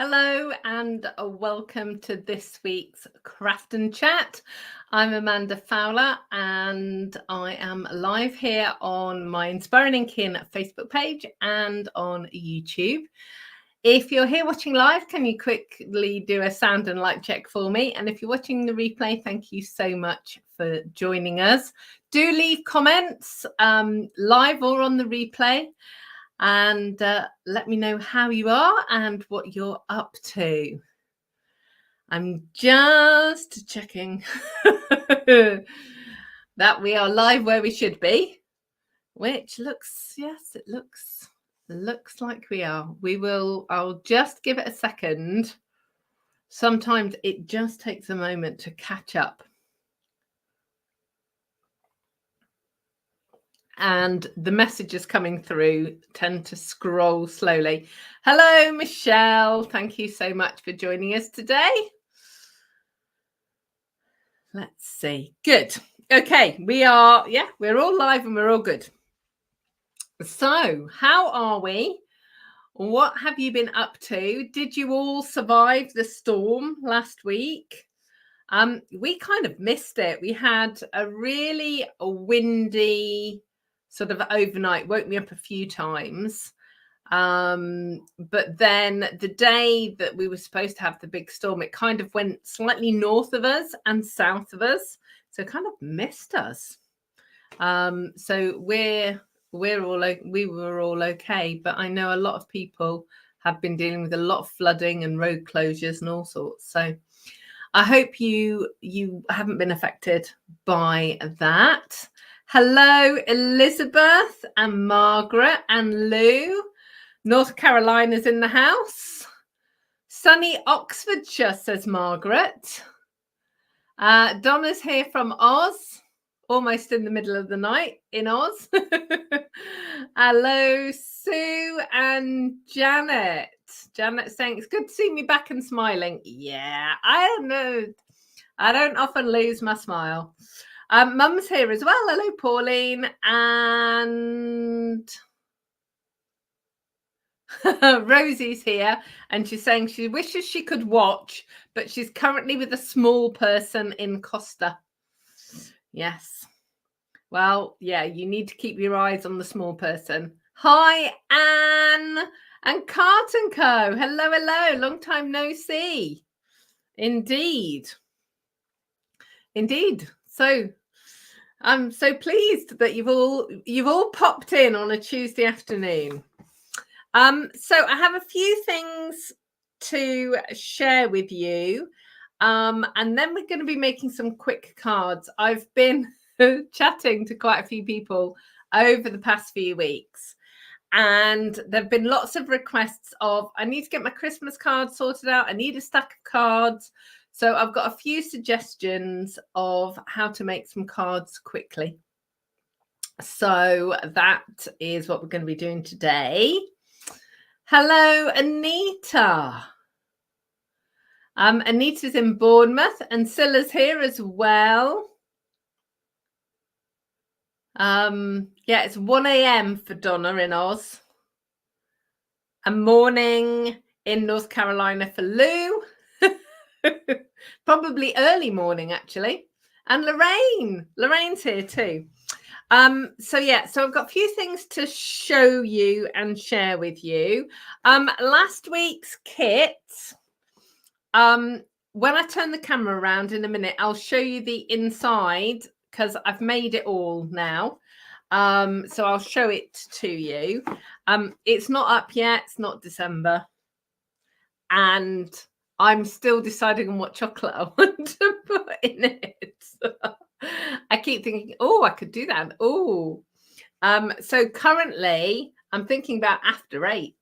Hello and welcome to this week's Craft and Chat. I'm Amanda Fowler and I am live here on my Inspiring Inking Facebook page and on YouTube. If you're here watching live, can you quickly do a sound and light check for me? And if you're watching the replay, thank you so much for joining us. Do leave comments live or on the replay. And let me know how you are and what you're up to. I'm just checking that we are live where we should be, which looks, yes, it looks like we are. I'll just give it a second. Sometimes it just takes a moment to catch up. And the messages coming through tend to scroll slowly. Hello, Michelle. Thank you so much for joining us today. Let's see. Good. Okay, we're all live and we're all good. So, how are we? What have you been up to? Did you all survive the storm last week? We kind of missed it. We had a really windy sort of overnight, woke me up a few times. But then the day that we were supposed to have the big storm, it kind of went slightly north of us and south of us. So kind of missed us. So we were all okay. But I know a lot of people have been dealing with a lot of flooding and road closures and all sorts. So I hope you haven't been affected by that. Hello, Elizabeth and Margaret and Lou. North Carolina's in the house. Sunny Oxfordshire, says Margaret. Donna's here from Oz, almost in the middle of the night in Oz. Hello, Sue and Janet. Janet saying, it's good to see me back and smiling. Yeah, I know. I don't often lose my smile. Mum's here as well. Hello, Pauline. And Rosie's here. And she's saying she wishes she could watch, but she's currently with a small person in Costa. Yes. Well, yeah, you need to keep your eyes on the small person. Hi, Anne and Cart & Co. Hello, hello. Long time no see. Indeed. So I'm so pleased that you've all popped in on a Tuesday afternoon. So I have a few things to share with you. And then we're going to be making some quick cards. I've been chatting to quite a few people over the past few weeks. And there have been lots of requests of, I need to get my Christmas cards sorted out. I need a stack of cards. So I've got a few suggestions of how to make some cards quickly. So that is what we're going to be doing today. Hello, Anita. Anita's in Bournemouth and Scylla's here as well. Yeah, it's 1 a.m. for Donna in Oz. A morning in North Carolina for Lou. Probably early morning, actually. And Lorraine's here too. So I've got a few things to show you and share with you. Last week's kit, when I turn the camera around in a minute, I'll show you the inside because I've made it all now. So I'll show it to you. It's not up yet. It's not December. And I'm still deciding on what chocolate I want to put in it. I keep thinking, oh, I could do that. Oh, so currently I'm thinking about after 8.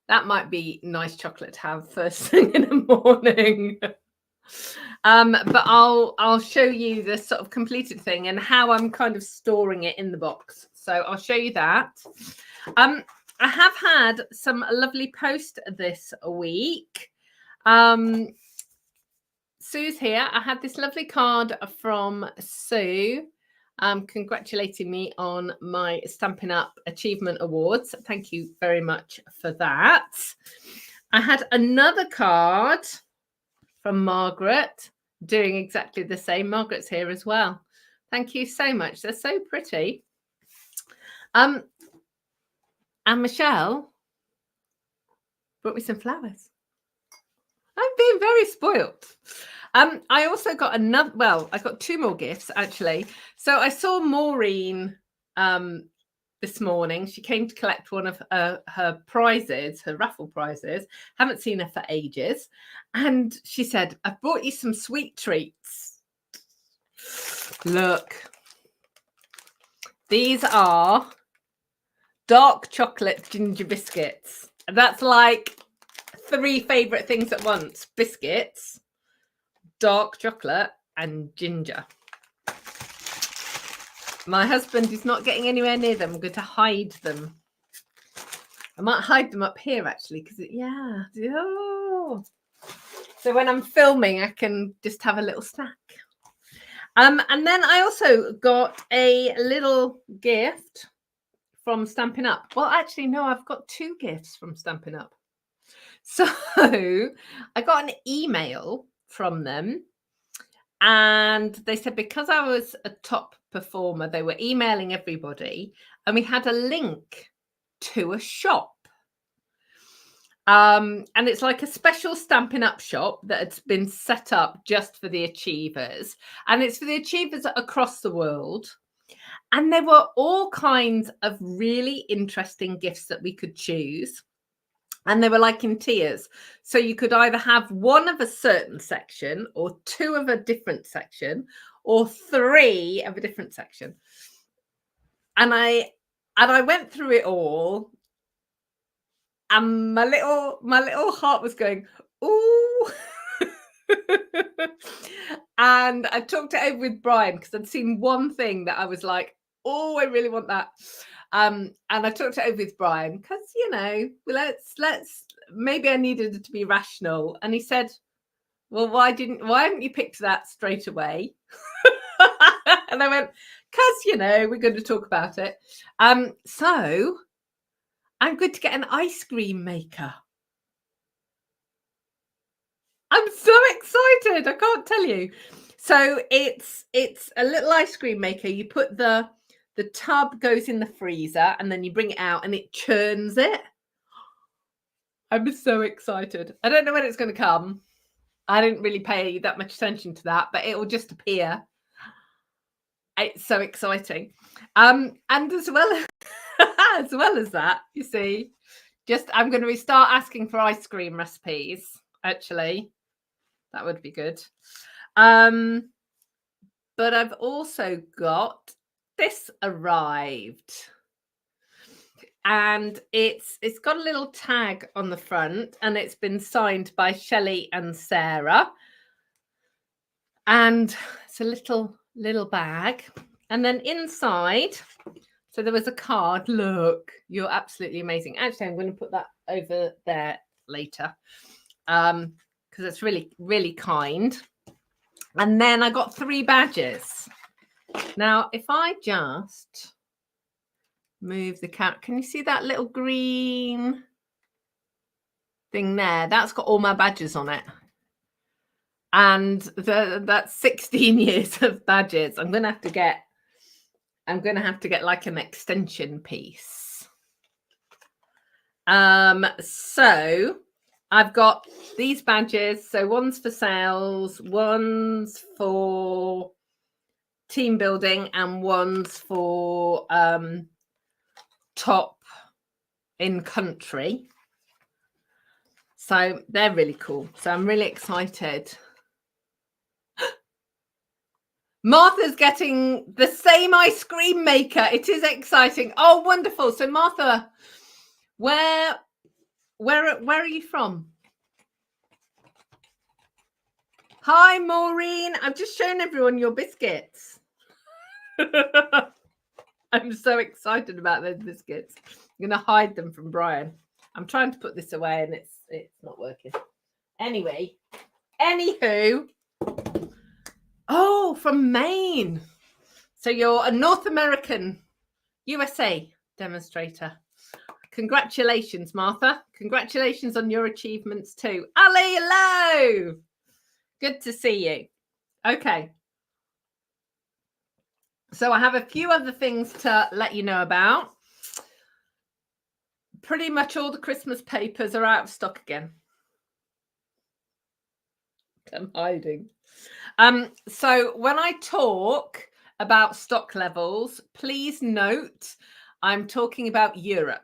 That might be nice chocolate to have first thing in the morning. But I'll show you the sort of completed thing and how I'm kind of storing it in the box. So I'll show you that. I have had some lovely post this week. Sue's here. I had this lovely card from Sue congratulating me on my Stampin' Up Achievement Awards. Thank you very much for that. I had another card from Margaret doing exactly the same. Margaret's here as well. Thank you so much. They're so pretty. And Michelle brought me some flowers. I'm being very spoilt. I also got another, well, I got 2 more gifts actually. So I saw Maureen this morning. She came to collect one of her prizes, her raffle prizes. Haven't seen her for ages. And she said, I've brought you some sweet treats. Look. These are dark chocolate ginger biscuits. That's like 3 favorite things at once: biscuits, dark chocolate, and ginger. My husband is not getting anywhere near them. I'm going to hide them. I might hide them up here actually, because yeah. Oh. So when I'm filming, I can just have a little snack. And then I also got a little gift from Stampin Up. Well, actually, no, I've got 2 gifts from Stampin Up. So I got an email from them, and they said because I was a top performer, they were emailing everybody, and we had a link to a shop. And it's like a special Stampin' Up shop that has been set up just for the achievers, and it's for the achievers across the world. And there were all kinds of really interesting gifts that we could choose. And they were like in tiers. So you could either have 1 of a certain section, or 2 of a different section, or 3 of a different section. And I went through it all. And my little heart was going, ooh. And I talked it over with Brian because I'd seen one thing that I was like, oh, I really want that. And I talked it over with Brian because, you know, let's maybe I needed it to be rational. And he said, well, why haven't you picked that straight away? And I went, because, you know, we're going to talk about it. So I'm going to get an ice cream maker. I'm so excited. I can't tell you. So it's a little ice cream maker. You put the tub goes in the freezer, and then you bring it out and it churns it. I'm so excited. I don't know when it's going to come. I didn't really pay that much attention to that, but it will just appear. It's so exciting. And as well as that, you see, I'm going to start asking for ice cream recipes. Actually, that would be good. But I've also got this arrived, and it's got a little tag on the front, and it's been signed by Shelley and Sarah. And it's a little bag, and then inside, so there was a card. Look, you're absolutely amazing. Actually, I'm going to put that over there later, because it's really, really kind. And then I got 3 badges. Now, if I just move the camera, can you see that little green thing there? That's got all my badges on it. And that's 16 years of badges. I'm going to have to get like an extension piece. So I've got these badges. So one's for sales, one's for team building, and one's for top in country. So they're really cool. So I'm really excited. Martha's getting the same ice cream maker. It is exciting. Oh, wonderful. So Martha, where are you from? Hi, Maureen. I've just shown everyone your biscuits. I'm so excited about those biscuits. I'm going to hide them from Brian. I'm trying to put this away and it's not working. Anywho. Oh, from Maine. So you're a North American USA demonstrator. I Congratulations, Martha. Congratulations on your achievements too. Ali, hello. Good to see you. Okay. So I have a few other things to let you know about. Pretty much all the Christmas papers are out of stock again. I'm hiding. So when I talk about stock levels, please note I'm talking about Europe.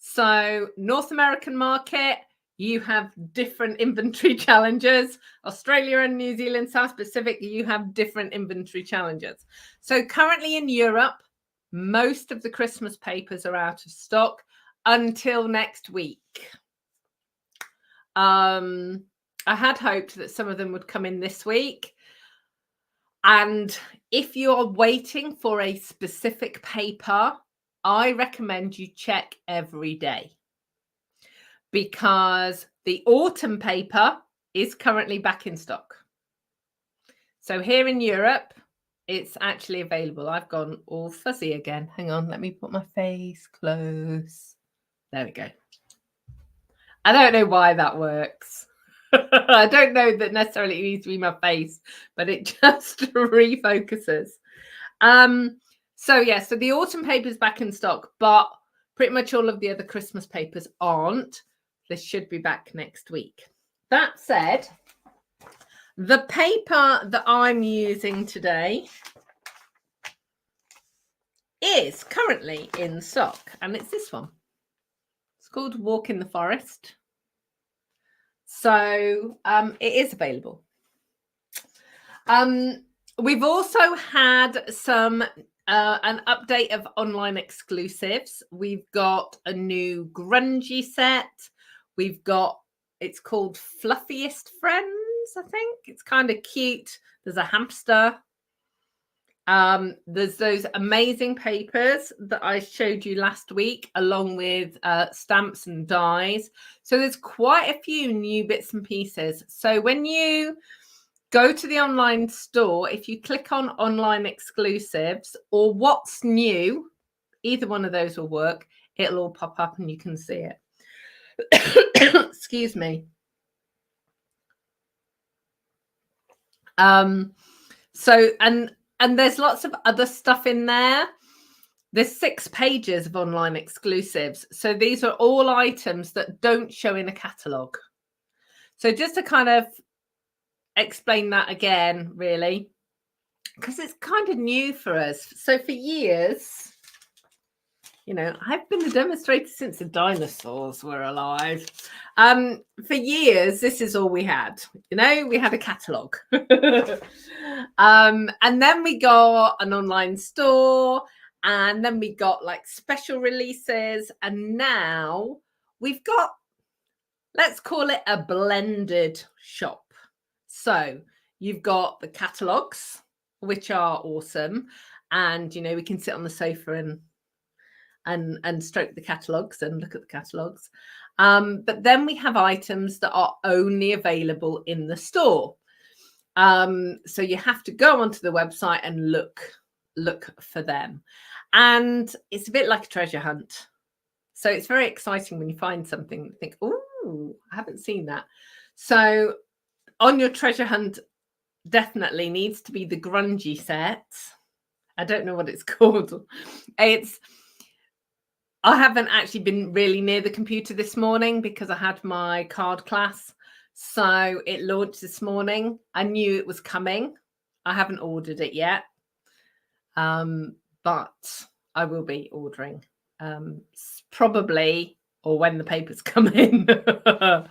So North American market, you have different inventory challenges. Australia and New Zealand, South Pacific, you have different inventory challenges. So currently in Europe, most of the Christmas papers are out of stock until next week. I had hoped that some of them would come in this week. And if you're waiting for a specific paper, I recommend you check every day, because the autumn paper is currently back in stock. So here in Europe, it's actually available. I've gone all fuzzy again. Hang on, let me put my face close. There we go. I don't know why that works. I don't know that necessarily it needs to be my face, but it just refocuses. So the autumn paper is back in stock, but pretty much all of the other Christmas papers aren't. This should be back next week. That said, the paper that I'm using today is currently in stock, and it's this one. It's called Walk in the Forest. So it is available. We've also had some an update of online exclusives. We've got a new grungy set. We've got, it's called Fluffiest Friends, I think. It's kind of cute. There's a hamster. There's those amazing papers that I showed you last week, along with stamps and dies. So there's quite a few new bits and pieces. So when you go to the online store, if you click on online exclusives or what's new, either one of those will work. It'll all pop up and you can see it. Excuse me. So, and there's lots of other stuff in there. There's 6 pages of online exclusives. So these are all items that don't show in a catalogue. So just to kind of explain that again, really, because it's kind of new for us. So for years, you know, I've been a demonstrator since the dinosaurs were alive. For years, this is all we had. You know, we had a catalogue. And then we got an online store, and then we got like special releases. And now we've got, let's call it a blended shop. So you've got the catalogues, which are awesome. And, you know, we can sit on the sofa and stroke the catalogues and look at the catalogues. But then we have items that are only available in the store. So you have to go onto the website and look for them. And it's a bit like a treasure hunt. So it's very exciting when you find something and think, oh, I haven't seen that. So on your treasure hunt, definitely needs to be the grungy set. I don't know what it's called. I haven't actually been really near the computer this morning because I had my card class. So it launched this morning. I knew it was coming. I haven't ordered it yet. But I will be ordering probably, or when the papers come in, because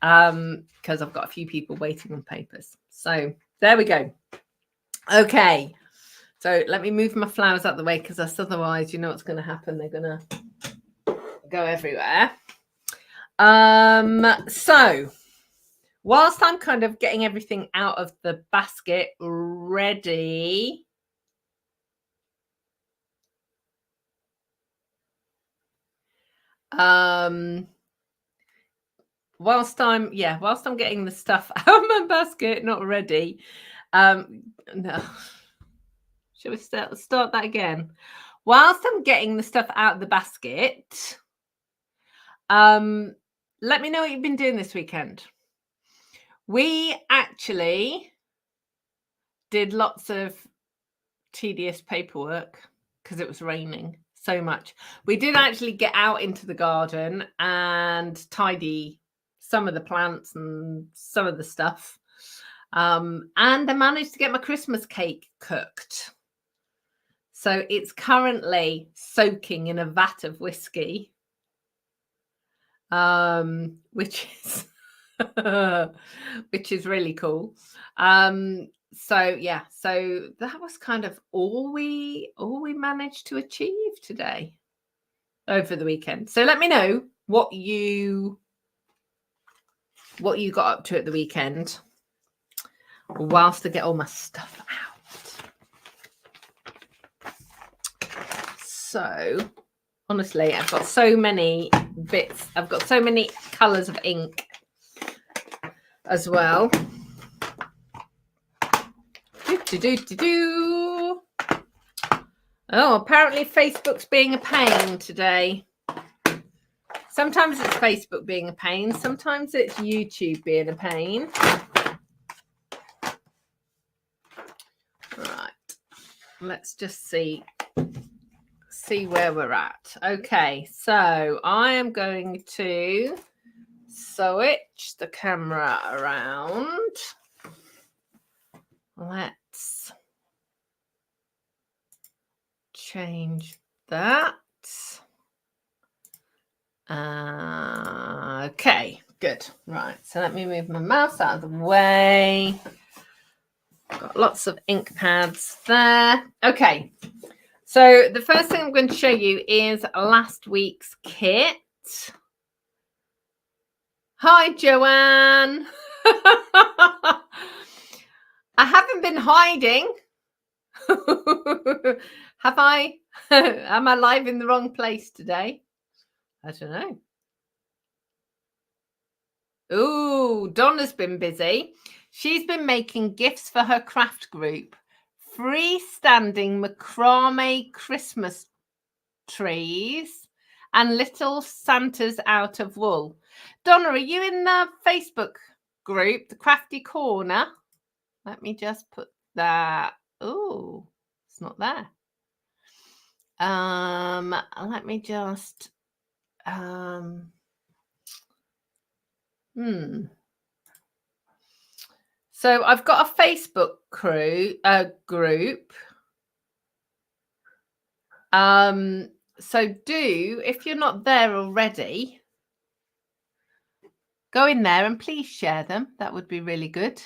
I've got a few people waiting on papers. So there we go. Okay. So let me move my flowers out the way, because otherwise, you know what's going to happen. They're going to go everywhere. So whilst I'm kind of getting everything out of the basket ready, whilst I'm getting the stuff out of my basket, not ready. No. Shall we start that again? whilst I'm getting the stuff out of the basket, let me know what you've been doing this weekend. We actually did lots of tedious paperwork because it was raining so much. We did actually get out into the garden and tidy some of the plants and some of the stuff. And I managed to get my Christmas cake cooked. So it's currently soaking in a vat of whiskey, which is which is really cool. So yeah, so that was kind of all we managed to achieve today over the weekend. So let me know what you got up to at the weekend whilst I get all my stuff out. So honestly, I've got so many bits. I've got so many colours of ink as well. Oh, apparently Facebook's being a pain today. Sometimes it's Facebook being a pain. Sometimes it's YouTube being a pain. Right. Let's just see where we're at. Okay, so I am going to switch the camera around. Let's change that. Okay, good. Right, so let me move my mouse out of the way. Got lots of ink pads there. Okay, so the first thing I'm going to show you is last week's kit. Hi, Joanne. I haven't been hiding. Have I? Am I live in the wrong place today? I don't know. Ooh, Donna's been busy. She's been making gifts for her craft group. Freestanding macrame Christmas trees and little Santas out of wool. Donna, are you in the Facebook group, the Crafty Corner? Let me just put that. Oh, it's not there. Let me just So I've got a Facebook group. So if you're not there already, go in there and please share them. That would be really good.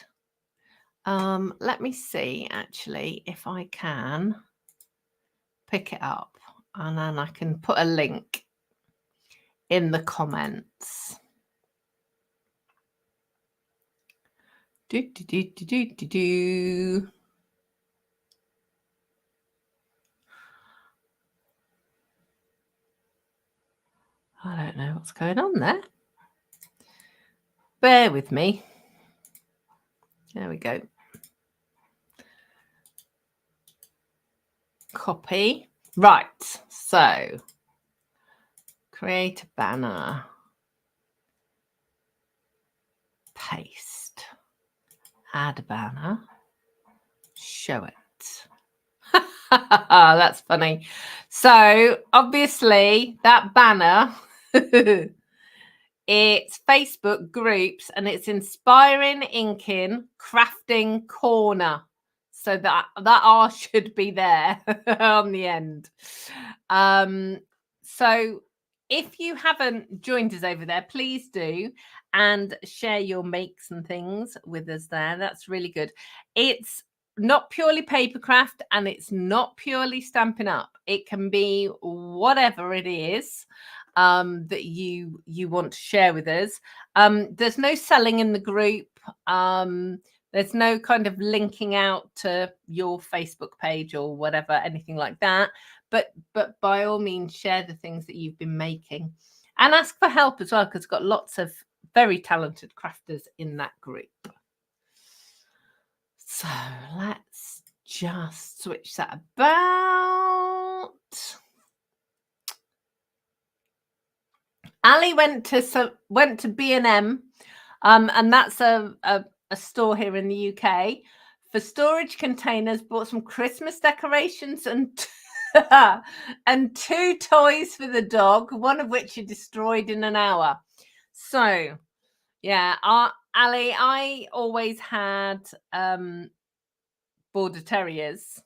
Let me see actually if I can pick it up and then I can put a link in the comments. I don't know what's going on there. Bear with me. There we go. Copy. Right. So create a banner. Paste. Add a banner. Show it. That's funny. So obviously that banner it's Facebook groups and it's Inspiring Inking Crafting Corner. So that R should be there on the end. So if you haven't joined us over there, please do and share your makes and things with us there. That's really good. It's not purely papercraft and it's not purely Stampin' Up. It can be whatever it is that you want to share with us. There's no selling in the group. There's no kind of linking out to your Facebook page or whatever, anything like that. But by all means, share the things that you've been making and ask for help as well, because I've got lots of very talented crafters in that group. So let's just switch that about. Ali went to B&M, and that's a store here in the UK, for storage containers. Bought some Christmas decorations and and 2 toys for the dog, one of which she destroyed in an hour. So yeah, Ali, I always had border terriers,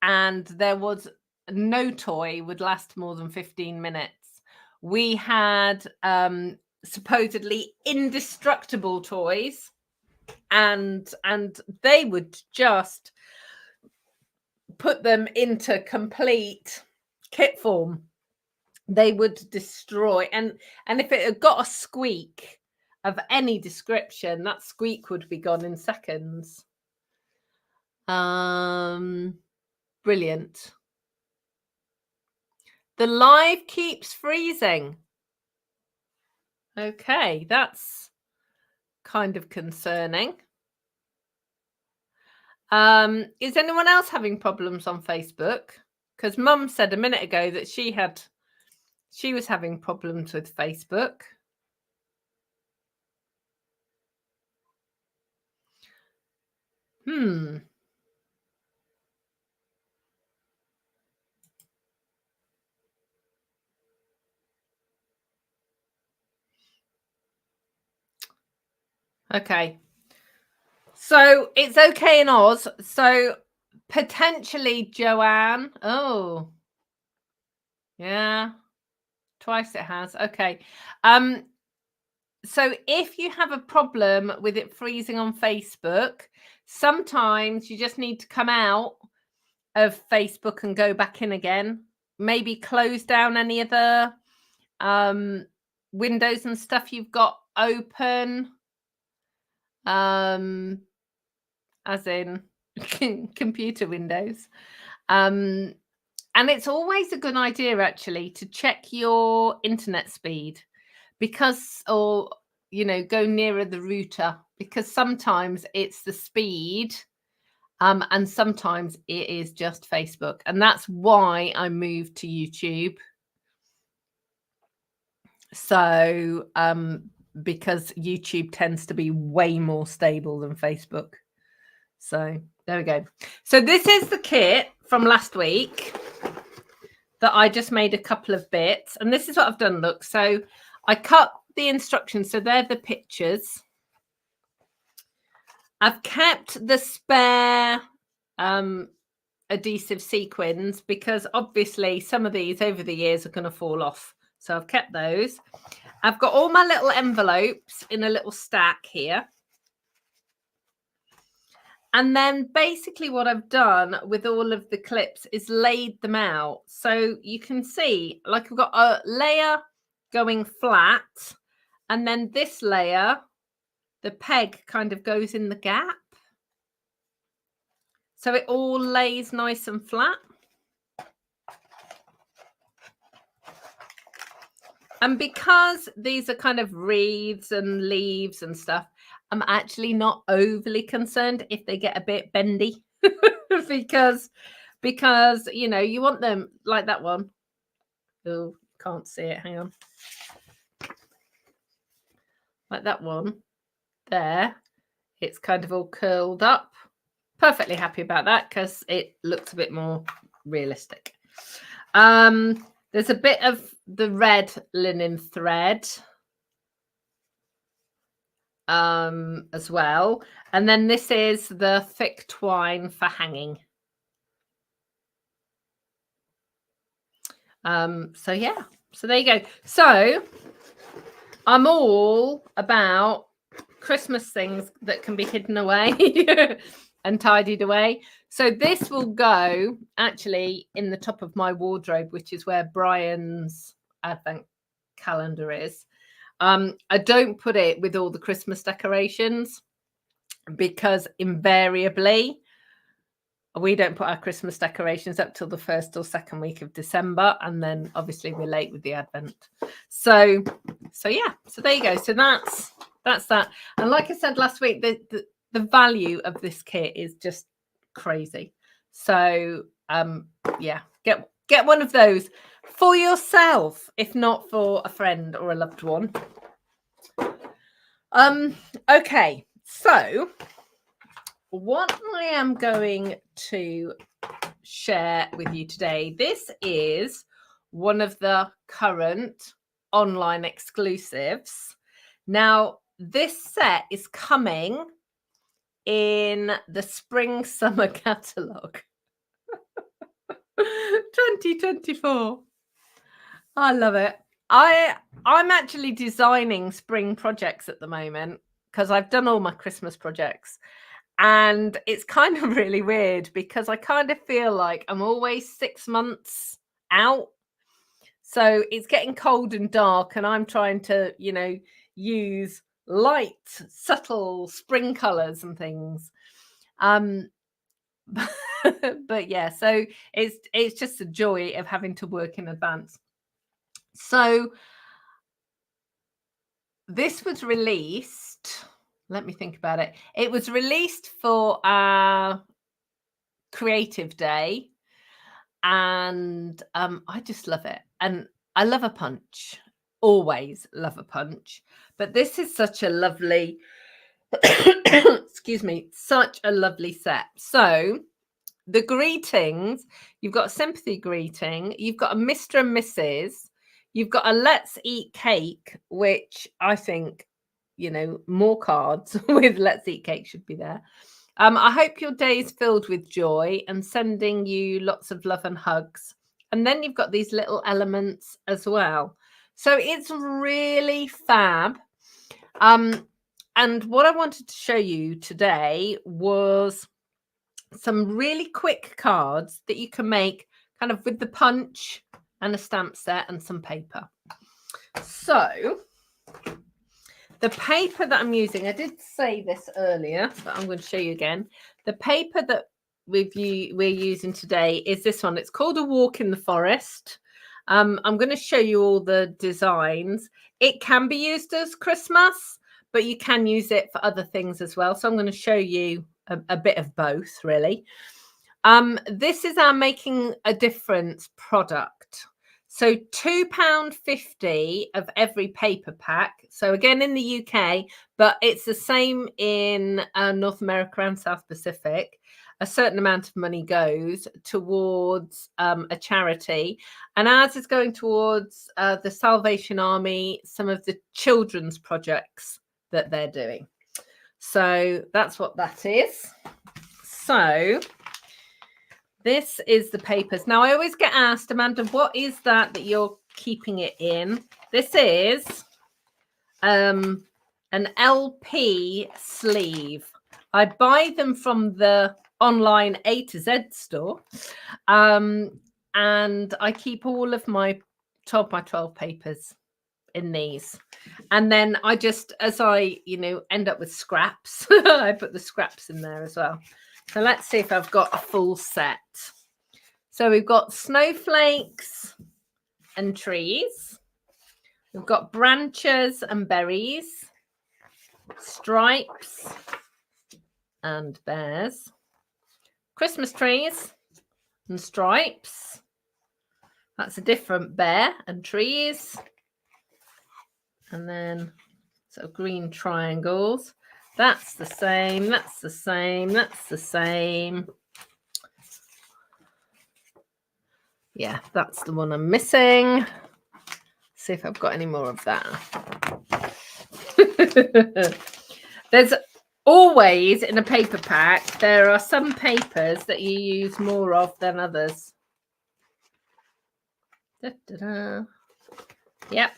and there was no toy would last more than 15 minutes. We had supposedly indestructible toys, and they would just put them into complete kit form. They would destroy, and if it had got a squeak of any description, that squeak would be gone in seconds. Brilliant. The live keeps freezing. Okay, that's kind of concerning. Is anyone else having problems on Facebook? Because Mum said a minute ago that she was having problems with Facebook. Okay. So it's okay in Oz. So potentially Joanne. Oh, yeah. Twice it has. Okay. So if you have a problem with it freezing on Facebook, sometimes you just need to come out of Facebook and go back in again. Maybe close down any of the windows and stuff you've got open. As in computer windows. And it's always a good idea, actually, to check your internet speed, because, or, go nearer the router, because sometimes it's the speed, and sometimes it is just Facebook. And that's why I moved to YouTube. So, because YouTube tends to be way more stable than Facebook. So there we go. So this is the kit from last week that I just made a couple of bits. And this is what I've done. Look, so I cut the instructions. So they're the pictures. I've kept the spare adhesive sequins, because obviously some of these over the years are going to fall off. So I've kept those. I've got all my little envelopes in a little stack here. And then basically what I've done with all of the clips is laid them out. So you can see, like, I've got a layer going flat, and then this layer, the peg kind of goes in the gap. So it all lays nice and flat. And because these are kind of wreaths and leaves and stuff, I'm actually not overly concerned if they get a bit bendy because you want them like that one. Oh, can't see it. Hang on. Like that one there. It's kind of all curled up. Perfectly happy about that because it looks a bit more realistic. There's a bit of the red linen thread as well. And then this is the thick twine for hanging. So yeah, so there you go. So I'm all about Christmas things that can be hidden away and tidied away. So this will go actually in the top of my wardrobe, which is where Brian's advent calendar is. I don't put it with all the Christmas decorations because invariably we don't put our Christmas decorations up till the 1st or 2nd week of December, and then obviously we're late with the advent. So yeah, so there you go. So that's that. And like I said last week, the value of this kit is just crazy. So yeah, get Get one of those for yourself, if not for a friend or a loved one. Okay, so what I am going to share with you today, this is one of the current online exclusives. Now, this set is coming in the spring summer catalogue 2024. I love it. I'm actually designing spring projects at the moment because I've done all my Christmas projects, and it's kind of really weird because I kind of feel like I'm always 6 months out. So it's getting cold and dark, and I'm trying to, use light, subtle spring colors and things. But yeah, so it's just a joy of having to work in advance. So this was released, let me think about it. It was released for our creative day, and I just love it. And I love a punch, always love a punch. But this is such a lovely, excuse me, such a lovely set. So the greetings, you've got a sympathy greeting, you've got a Mr. and Mrs., you've got a let's eat cake, which I think, more cards with let's eat cake should be there. I hope your day is filled with joy, and sending you lots of love and hugs. And then you've got these little elements as well. So it's really fab. And what I wanted to show you today was some really quick cards that you can make kind of with the punch and a stamp set and some paper. So the paper that I'm using, I did say this earlier, but I'm going to show you again. The paper that we're using today is this one. It's called A Walk in the Forest. I'm going to show you all the designs. It can be used as Christmas, but you can use it for other things as well. So I'm going to show you a bit of both, really. This is our Making a Difference product. So £2.50 of every paper pack. So again, in the UK, but it's the same in North America and South Pacific. A certain amount of money goes towards a charity, and ours is going towards the Salvation Army, some of the children's projects that they're doing. So that's what that is. So this is the papers. Now, I always get asked, Amanda, what is that you're keeping it in? This is an LP sleeve. I buy them from the online A to Z store, and I keep all of my 12 by 12 papers in these. And then I just, as I, end up with scraps, I put the scraps in there as well. So let's see if I've got a full set. So we've got snowflakes and trees. We've got branches and berries, stripes and bears, Christmas trees and stripes. That's a different bear and trees. And then sort of green triangles. That's the same, that's the same, that's the same. Yeah, that's the one I'm missing. See if I've got any more of that. There's always, in a paper pack, there are some papers that you use more of than others. Da-da-da. Yep,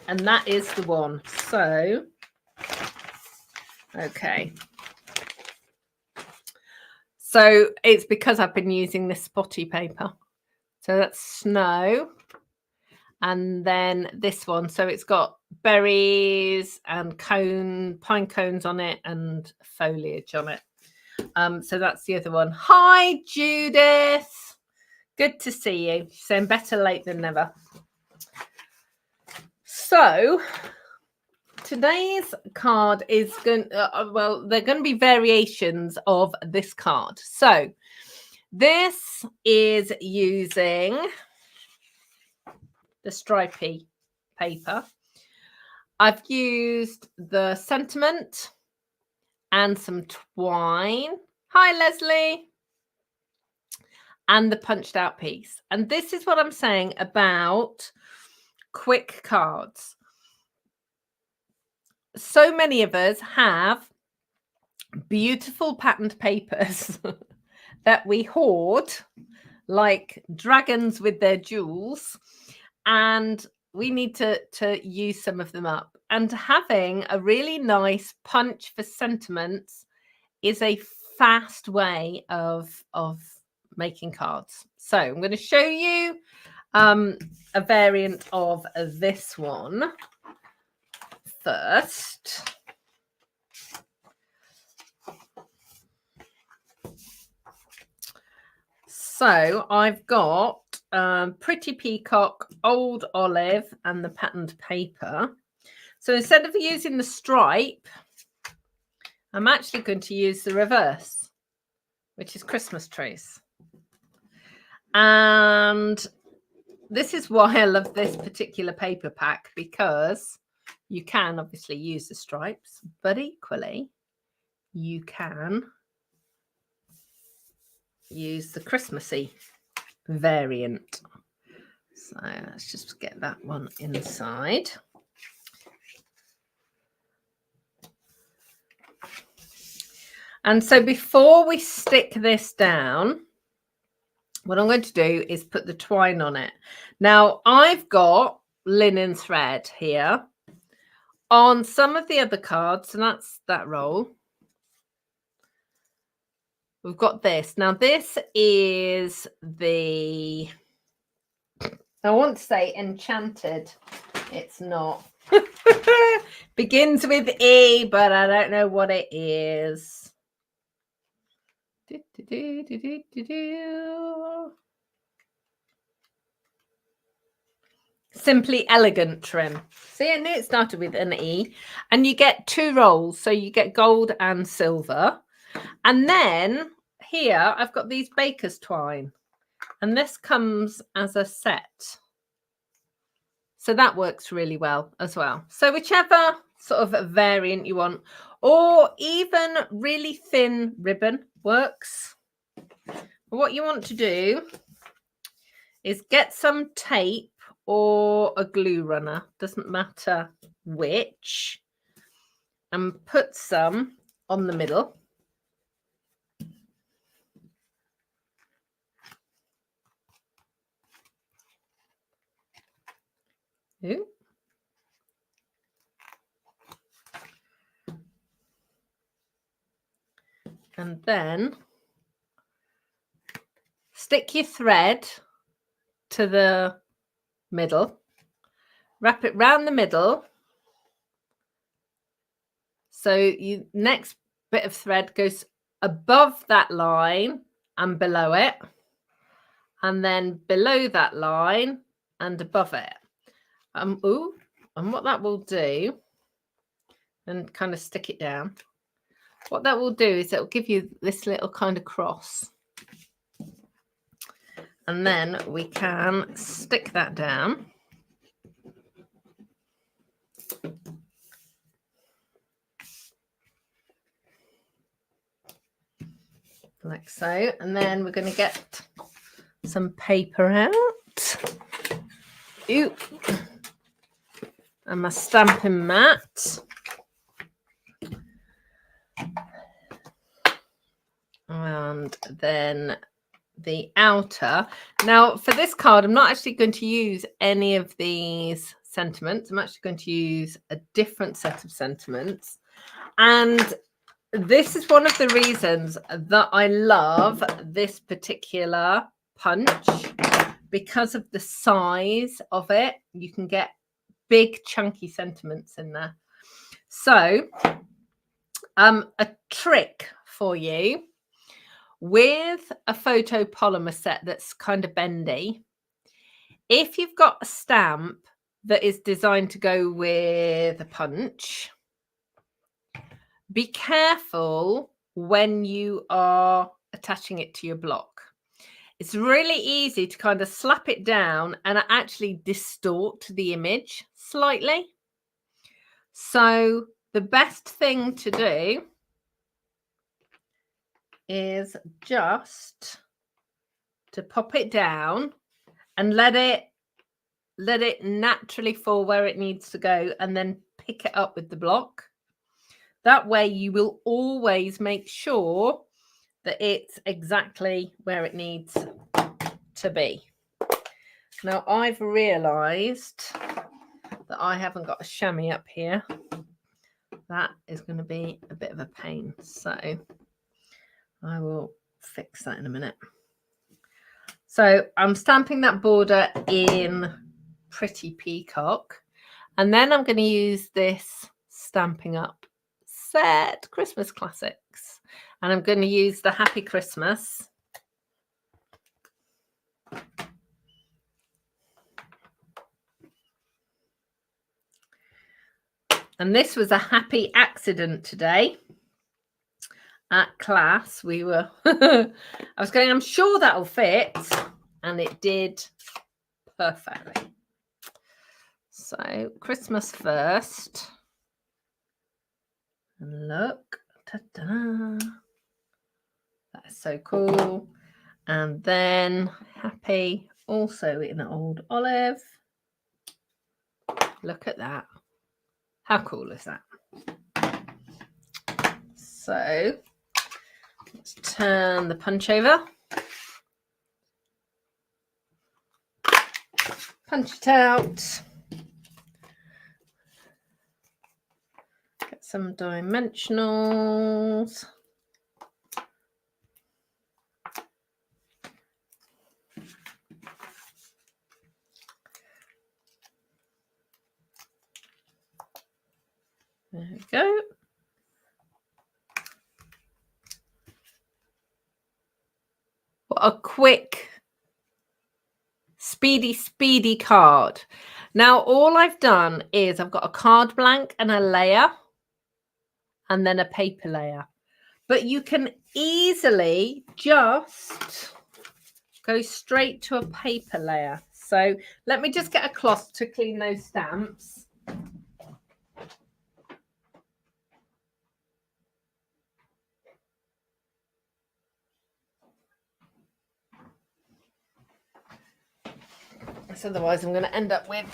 and that is the one. So, okay. So it's because I've been using this spotty paper. So that's snow. And then this one. So it's got berries and pine cones on it and foliage on it. So that's the other one. Hi, Judith. Good to see you. She's saying better late than never. So today's card is going, well, they're going to be variations of this card. So this is using the stripy paper. I've used the sentiment and some twine. Hi, Leslie. And the punched out piece. And this is what I'm saying about quick cards. So many of us have beautiful patterned papers that we hoard like dragons with their jewels, and we need to use some of them up. And having a really nice punch for sentiments is a fast way of making cards. So I'm going to show you a variant of this one first. So I've got Pretty Peacock, Old Olive, and the patterned paper. So instead of using the stripe, I'm actually going to use the reverse, which is Christmas trees. And this is why I love this particular paper pack, because you can obviously use the stripes, but equally you can use the Christmassy variant. So let's just get that one inside. And so before we stick this down, what I'm going to do is put the twine on it. Now I've got linen thread here. On some of the other cards, and that's that roll, we've got this. Now this is the, I want to say enchanted. It's not. Begins with E, but I don't know what it is. Simply Elegant trim. See, I knew it started with an E. And you get 2 rolls. So you get gold and silver. And then here I've got these baker's twine. And this comes as a set. So that works really well as well. So whichever sort of variant you want, or even really thin ribbon works. What you want to do is get some tape or a glue runner, doesn't matter which, and put some on the middle. Ooh. And then stick your thread to the middle, wrap it round the middle. So you next bit of thread goes above that line and below it, and then below that line and above it. And what that will do, and kind of stick it down. What that will do is it will give you this little kind of cross. And then we can stick that down. Like so. And then we're going to get some paper out. Ooh. And my stamping mat. And then the outer. Now for this card, I'm not actually going to use any of these sentiments. I'm actually going to use a different set of sentiments. And this is one of the reasons that I love this particular punch, because of the size of it. You can get big chunky sentiments in there. So a trick for you with a photopolymer set that's kind of bendy, if you've got a stamp that is designed to go with a punch, be careful when you are attaching it to your block. it's really easy to kind of slap it down and actually distort the image slightly. So the best thing to do is just to pop it down and let it naturally fall where it needs to go, and then pick it up with the block. That way you will always make sure that it's exactly where it needs to be. Now I've realized that I haven't got a chamois up here. That is going to be a bit of a pain, so I will fix that in a minute. So I'm stamping that border in Pretty Peacock, and then I'm going to use this Stampin' Up set Christmas Classics, and I'm going to use the Happy Christmas. And this was a happy accident today at class. We were I was going, I'm sure that'll fit, and it did perfectly. So Christmas first, and look, ta-da, that's so cool. And then Happy, also in old olive. Look at that, how cool is that? So let's turn the punch over, punch it out, get some dimensionals. There we go. What a quick, speedy card. Now all I've done is I've got a card blank and a layer, and then a paper layer. But you can easily just go straight to a paper layer. So let me just get a cloth to clean those stamps. So otherwise I'm going to end up with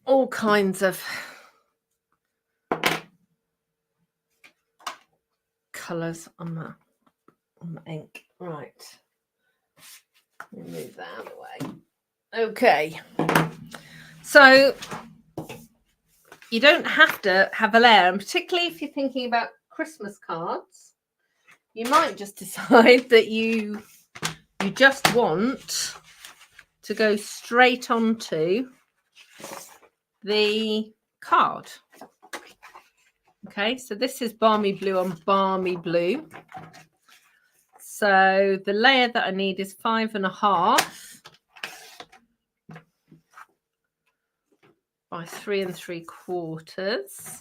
all kinds of colours on the ink. Right. Let me move that out of the way. Okay. So you don't have to have a layer, and particularly if you're thinking about Christmas cards, you might just decide that you just want to go straight onto the card. Okay, so this is Balmy Blue on Balmy Blue. So the layer that I need is 5.5 by 3 3/4.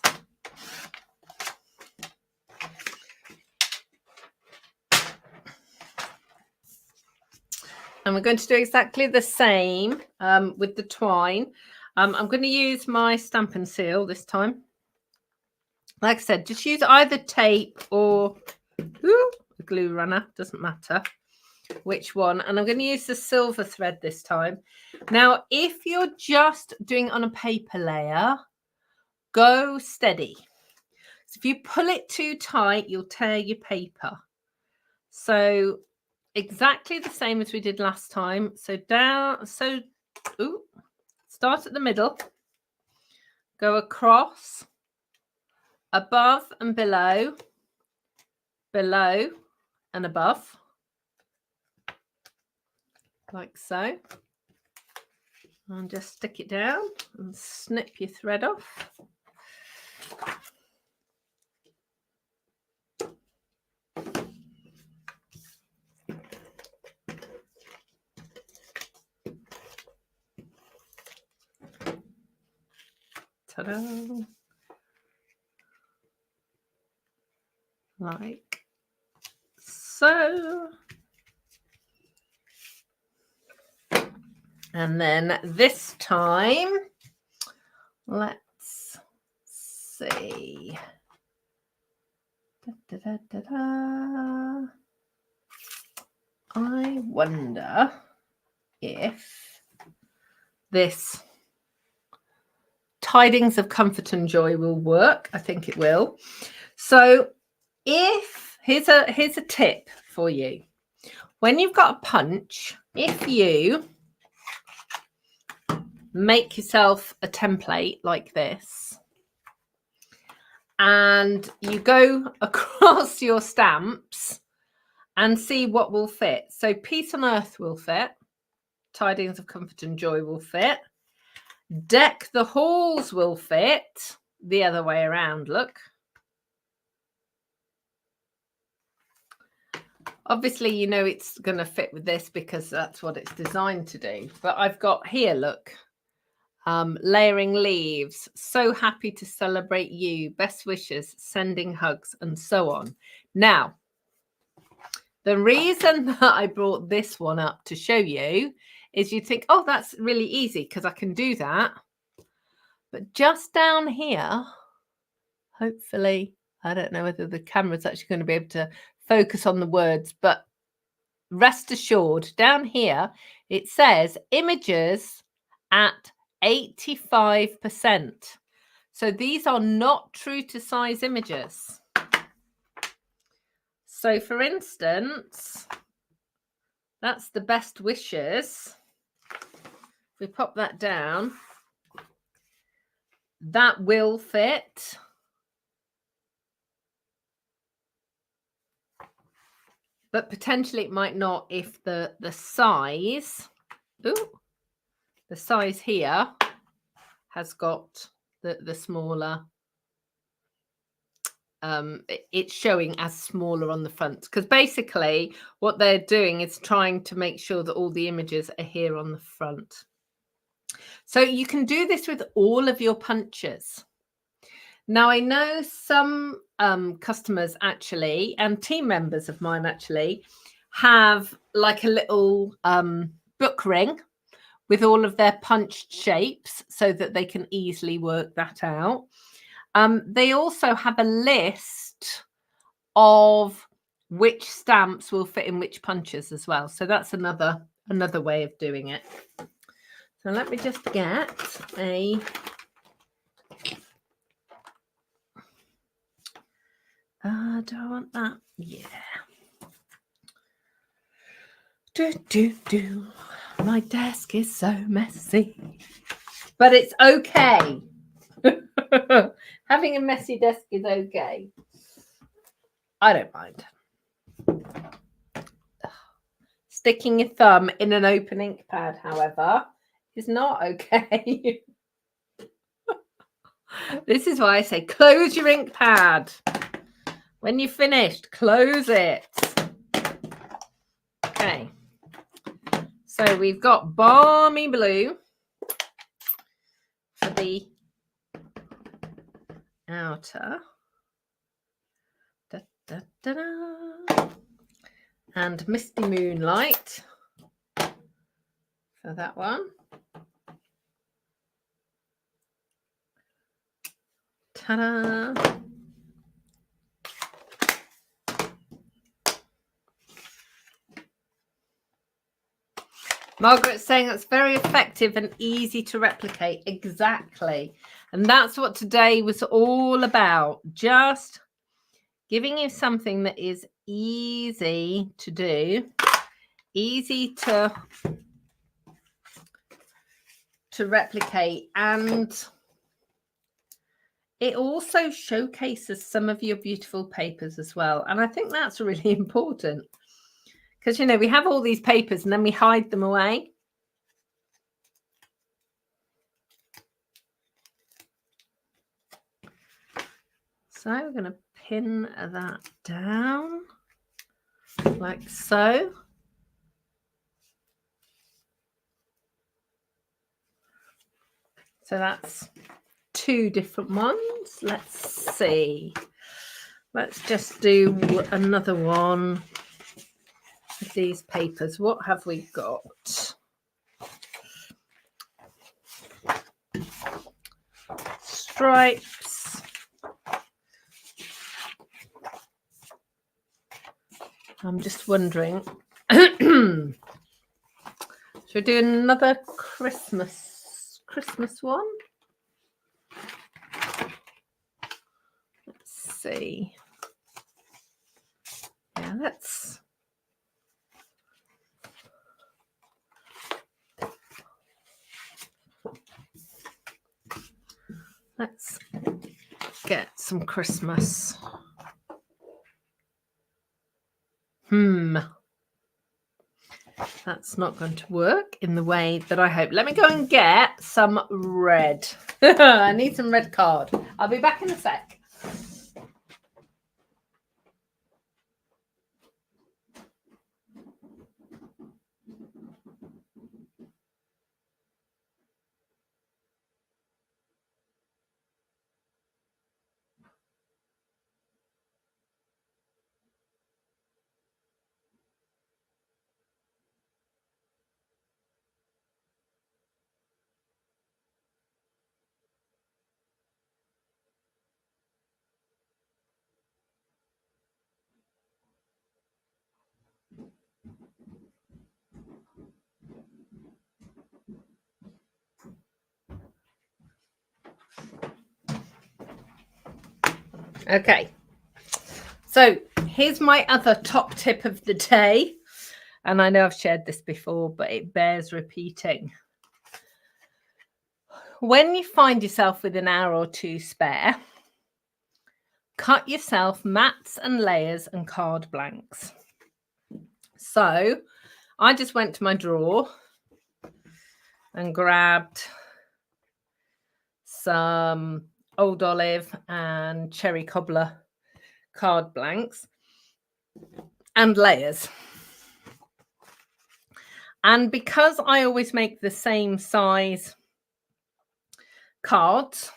And we're going to do exactly the same with the twine. I'm going to use my Stampin' Seal this time. Like I said, just use either tape or a glue runner, doesn't matter which one. And I'm going to use the silver thread this time. Now, if you're just doing it on a paper layer, go steady. So if you pull it too tight, you'll tear your paper. So exactly the same as we did last time. So down, start at the middle, go across, above and below, below and above, like so. And just stick it down and snip your thread off. Ta-da! Like so. And then this time, let's see. Da, da, da, da, da. I wonder if this tidings of comfort and joy will work. I think it will. So here's a tip for you. When you've got a punch, if you make yourself a template like this and you go across your stamps and see what will fit. So peace on earth will fit. Tidings of comfort and joy will fit. Deck the halls will fit. The other way around, look. Obviously, you know it's going to fit with this because that's what it's designed to do. But I've got here, look, layering leaves. So happy to celebrate you. Best wishes, sending hugs, and so on. Now, the reason that I brought this one up to show you is you think, oh, that's really easy because I can do that. But just down here, hopefully, I don't know whether the camera's actually going to be able to focus on the words, but rest assured, down here, it says images at 85%. So these are not true to size images. So for instance, that's the best wishes. If we pop that down, that will fit. But potentially it might not if the size, the size here has got the smaller, it's showing as smaller on the front. Because basically what they're doing is trying to make sure that all the images are here on the front. So you can do this with all of your punches. Now, I know some customers actually, and team members of mine actually, have like a little book ring with all of their punched shapes so that they can easily work that out. They also have a list of which stamps will fit in which punches as well. So that's another way of doing it. So let me just get a... do I want that? Yeah. My desk is so messy. But it's okay. Having a messy desk is okay. I don't mind. Sticking your thumb in an open ink pad, however, is not okay. This is why I say close your ink pad. When you're finished, close it. Okay. So we've got balmy blue for the outer. Da, da, da, da. And misty moonlight for that one. Ta-da! Margaret's saying that's very effective and easy to replicate. Exactly. And that's what today was all about. Just giving you something that is easy to do, easy to replicate, and it also showcases some of your beautiful papers as well. And I think that's really important because, you know, we have all these papers and then we hide them away. So we're going to pin that down like so. So that's 2 different ones. Let's see. Let's just do another one with these papers. What have we got? stripes. I'm just wondering, should we do another Christmas one? Let's see. Yeah, let's get some Christmas. That's not going to work in the way that I hope. Let me go and get some red. I need some red card. I'll be back in a sec. Okay, so here's my other top tip of the day. And I know I've shared this before, but it bears repeating. When you find yourself with an hour or two spare, cut yourself mats and layers and card blanks. So I just went to my drawer and grabbed some Old Olive and Cherry Cobbler card blanks and layers. And because I always make the same size cards,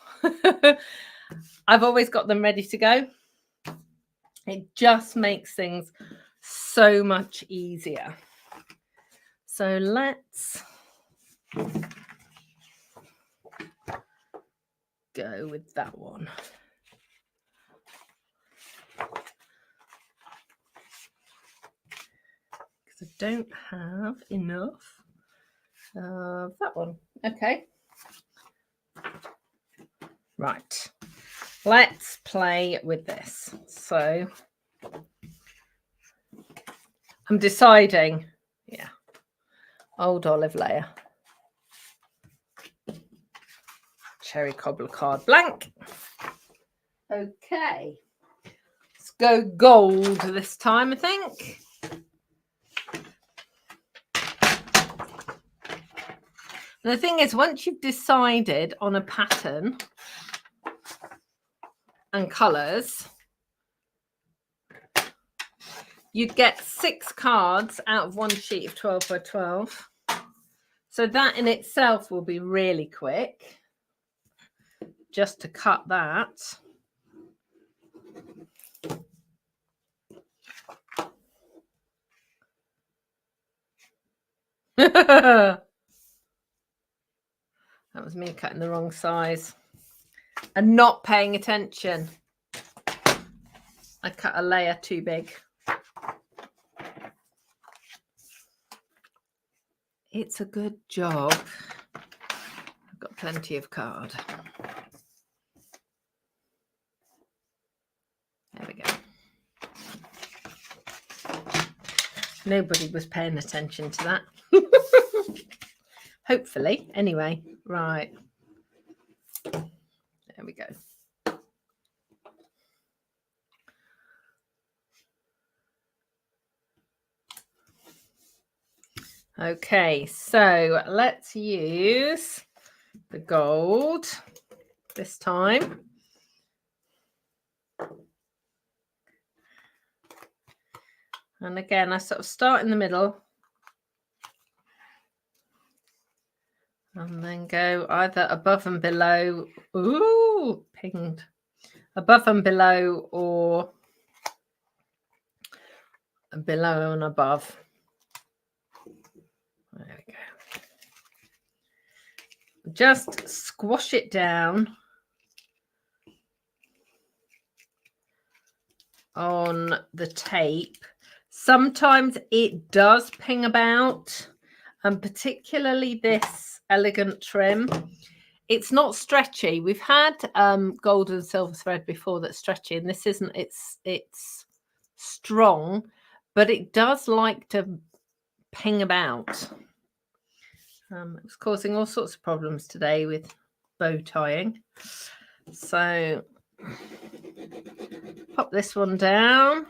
I've always got them ready to go. It just makes things so much easier. So let's go with that one. Because I don't have enough of that one. Okay. Right. Let's play with this. So I'm deciding, yeah, Old Olive layer. Cherry Cobbler card blank. Okay. Let's go gold this time, I think. And the thing is, once you've decided on a pattern and colours, you'd get 6 cards out of one sheet of 12 by 12. So that in itself will be really quick. Just to cut that. That was me cutting the wrong size and not paying attention. I cut a layer too big. It's a good job. I've got plenty of card. There we go. Nobody was paying attention to that. Hopefully. Anyway, right. There we go. Okay, so let's use the gold this time. And again, I sort of start in the middle and then go either above and below. Ooh, pinged. Above and below or below and above. There we go. Just squash it down on the tape. Sometimes it does ping about, and particularly this elegant trim. It's not stretchy. We've had gold and silver thread before that's stretchy, and this isn't. It's strong, but it does like to ping about. It was causing all sorts of problems today with bow tying. So pop this one down.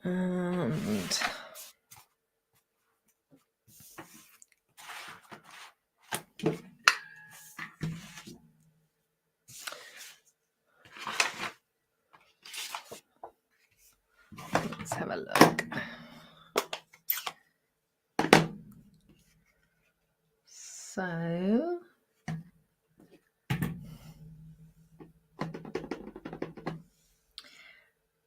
And let's have a look. So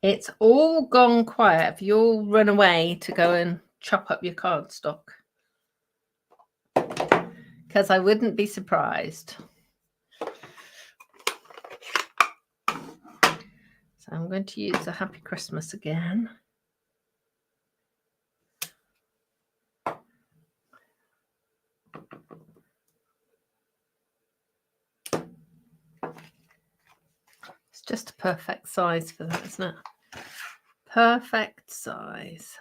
it's all gone quiet. Have you all run away to go and chop up your cardstock? Because I wouldn't be surprised. So I'm going to use a Happy Christmas again. It's just a perfect size for that, isn't it? Perfect size.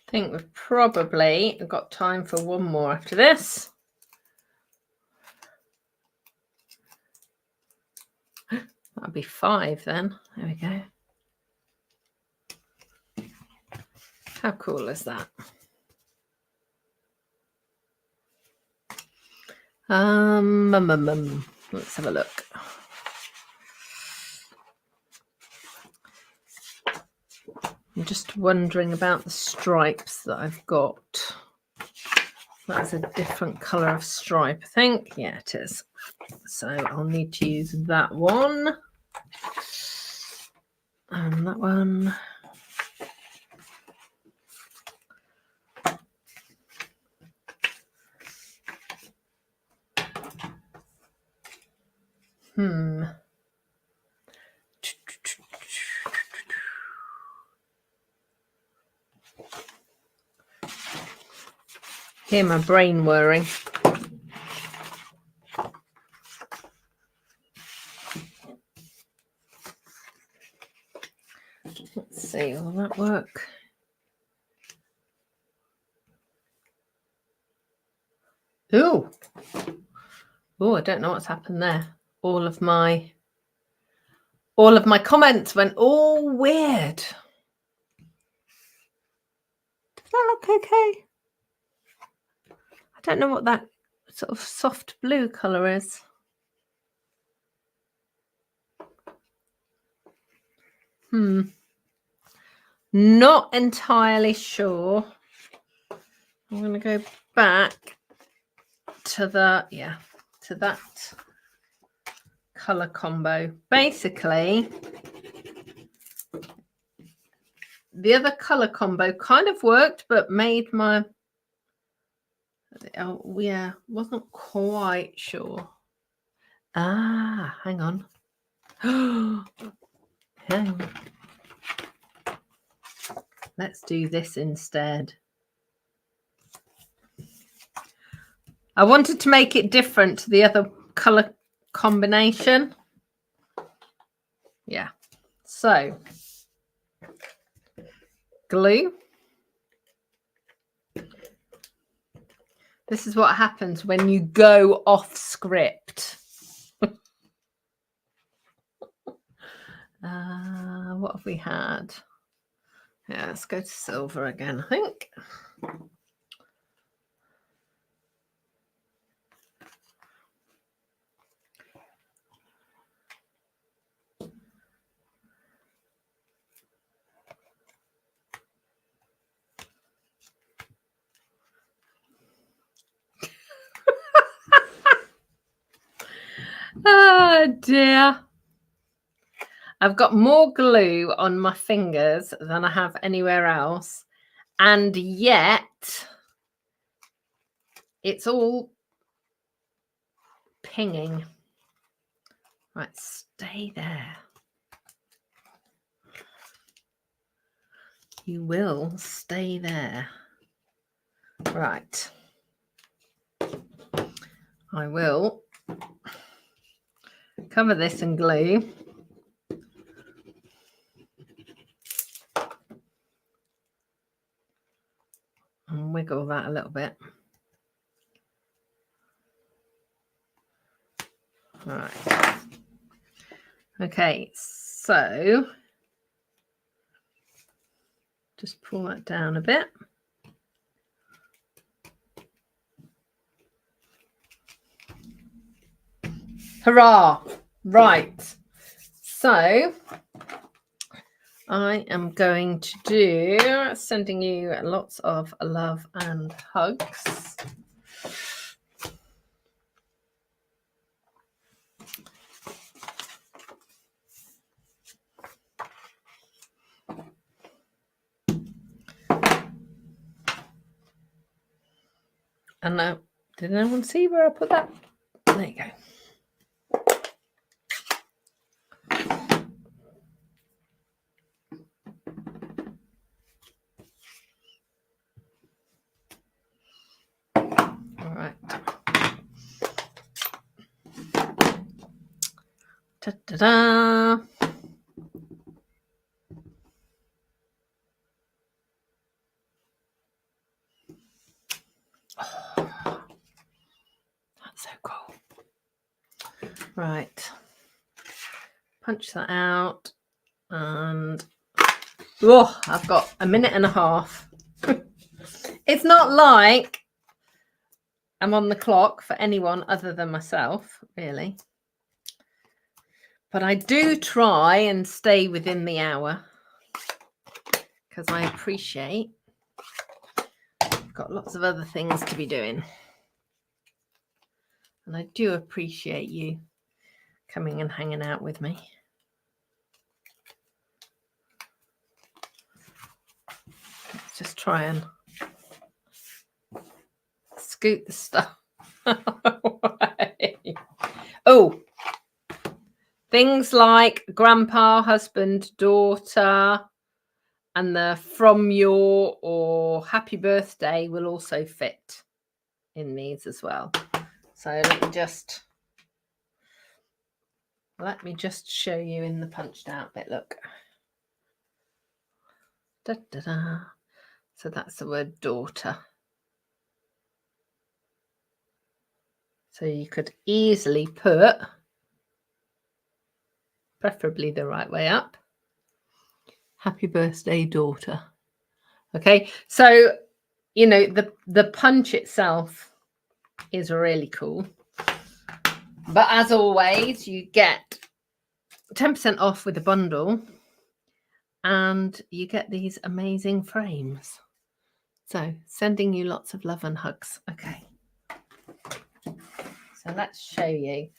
I think we've probably got time for one more after this. That'll be 5 then. There we go. How cool is that? Let's have a look. I'm just wondering about the stripes that I've got. That's a different colour of stripe, I think. Yeah, it is. So I'll need to use that one. And that one. Hear my brain whirring. Let's see, will that work? Ooh. Oh, I don't know what's happened there. All of my comments went all weird. Does that look okay? I don't know what that sort of soft blue colour is. Not entirely sure. I'm going to go back to that colour combo. Basically, the other colour combo kind of worked, but made my... Oh, yeah, wasn't quite sure. Ah, hang on. Hang on. Let's do this instead. I wanted to make it different to the other colour combination. Yeah. So, glue. This is what happens when you go off script. What have we had? Yeah, let's go to silver again, I think. Oh dear. I've got more glue on my fingers than I have anywhere else. And yet it's all pinging. Right, stay there. You will stay there. Right. I will cover this in glue. And wiggle that a little bit. All right. Okay, so just pull that down a bit. Hurrah! Right. So I am going to do sending you lots of love and hugs. And now, did anyone see where I put that? There you go. All right. Ta-da-da. Oh, that's so cool. Right. Punch that out. And oh, I've got a minute and a half. It's not like I'm on the clock for anyone other than myself, really. But I do try and stay within the hour because I appreciate I've got lots of other things to be doing. And I do appreciate you coming and hanging out with me. Let's just try and scoot the stuff away. Oh, things like grandpa, husband, daughter, and the from your or happy birthday will also fit in these as well. So let me just show you in the punched out bit. Look. Da, da, da. So that's the word daughter. So you could easily put, preferably the right way up, happy birthday, daughter. Okay, so, you know, the punch itself is really cool. But as always, you get 10% off with the bundle and you get these amazing frames. So sending you lots of love and hugs. Okay. So let's show you.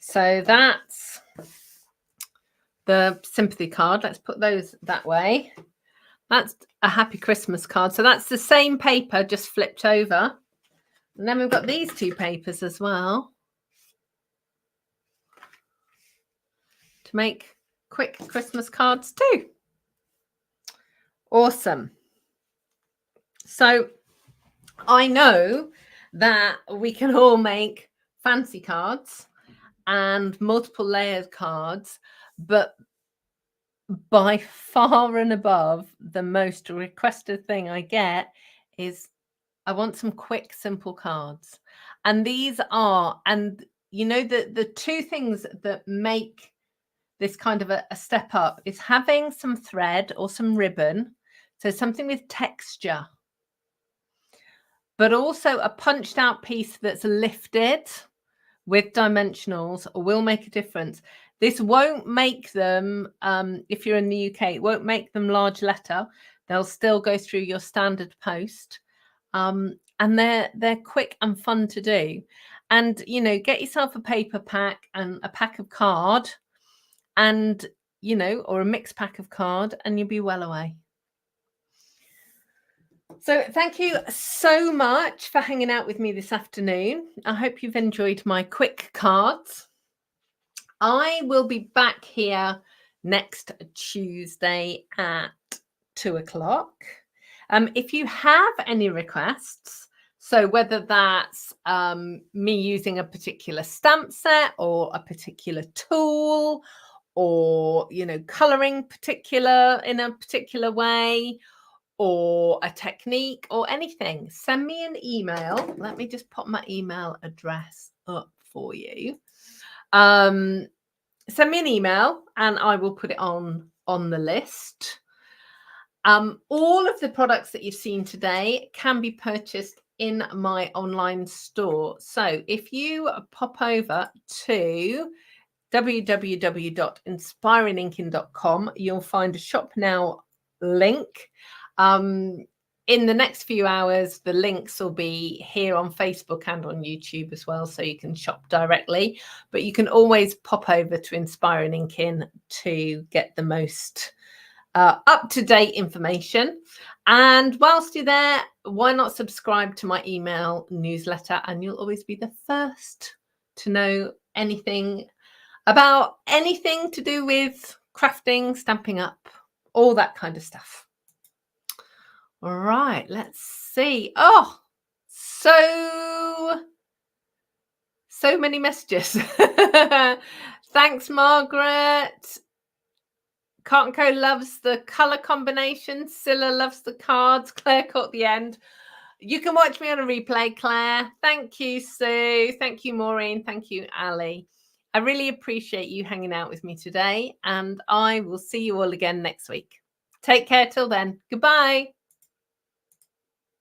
So that's the sympathy card. Let's put those that way. That's a happy Christmas card. So that's the same paper, just flipped over. And then we've got these two papers as well to make quick Christmas cards too. Awesome. So I know that we can all make fancy cards and multiple layered cards, but by far and above, the most requested thing I get is I want some quick, simple cards. And these are, and you know, the two things that make this kind of a step up is having some thread or some ribbon. So something with texture, but also a punched out piece that's lifted with dimensionals will make a difference. This won't make them, if you're in the UK, it won't make them large letter. They'll still go through your standard post. And they're quick and fun to do. and, you know, get yourself a paper pack and a pack of card and, you know, or a mixed pack of card, and you'll be well away. So thank you so much for hanging out with me this afternoon. I hope you've enjoyed my quick cards. I will be back here next Tuesday at 2:00. If you have any requests, so whether that's me using a particular stamp set or a particular tool, or, you know, coloring in a particular way, or a technique or anything, send me an email. Let me just pop my email address up for you. Send me an email and I will put it on the list. All of the products that you've seen today can be purchased in my online store. So if you pop over to www.inspiringinking.com, you'll find a shop now link. In the next few hours, the links will be here on Facebook and on YouTube as well, so you can shop directly. But you can always pop over to Inspiring Inking to get the most up-to-date information. And whilst you're there, why not subscribe to my email newsletter, and you'll always be the first to know anything about anything to do with crafting, Stampin' Up, all that kind of stuff. All right, let's see. Oh, so many messages. Thanks, Margaret. Cart & Co loves the colour combination. Scylla loves the cards. Claire caught the end. You can watch me on a replay, Claire. Thank you, Sue. Thank you, Maureen. Thank you, Ali. I really appreciate you hanging out with me today, and I will see you all again next week. Take care till then. Goodbye.